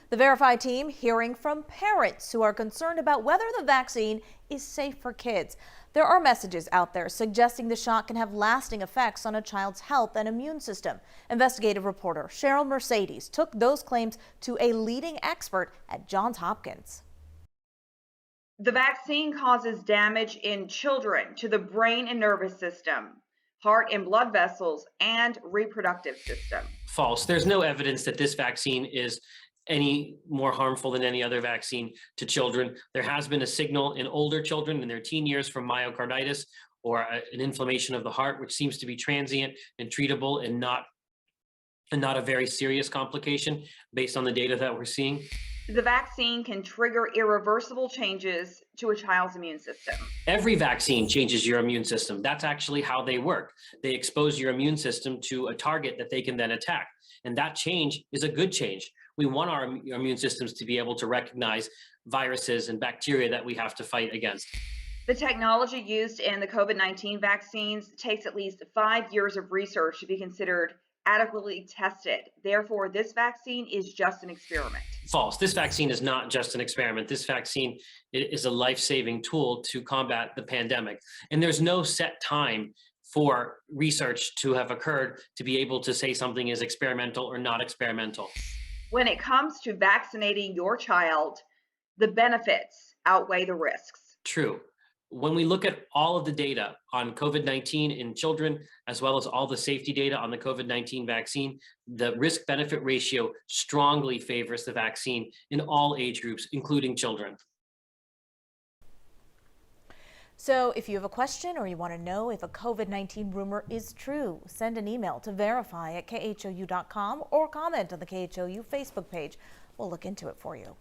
The Verify team hearing from parents who are concerned about whether the vaccine is safe for kids. There are messages out there suggesting the shot can have lasting effects on a child's health and immune system. Investigative reporter Cheryl Mercedes took those claims to a leading expert at Johns Hopkins. The vaccine causes damage in children to the brain and nervous system, heart and blood vessels, and reproductive system. False. There's no evidence that this vaccine is any more harmful than any other vaccine to children. There has been a signal in older children in their teen years from myocarditis or an inflammation of the heart, which seems to be transient and treatable and not a very serious complication based on the data that we're seeing. The vaccine can trigger irreversible changes to a child's immune system. Every vaccine changes your immune system. That's actually how they work. They expose your immune system to a target that they can then attack. And that change is a good change. We want our immune systems to be able to recognize viruses and bacteria that we have to fight against. The technology used in the COVID-19 vaccines takes at least 5 years of research to be considered adequately tested. Therefore, this vaccine is just an experiment. False. This vaccine is not just an experiment. This vaccine is a life-saving tool to combat the pandemic. And there's no set time for research to have occurred to be able to say something is experimental or not experimental. When it comes to vaccinating your child, the benefits outweigh the risks. True. When we look at all of the data on COVID-19 in children, as well as all the safety data on the COVID-19 vaccine, the risk-benefit ratio strongly favors the vaccine in all age groups, including children. So if you have a question or you want to know if a COVID-19 rumor is true, send an email to verify@khou.com or comment on the KHOU Facebook page. We'll look into it for you.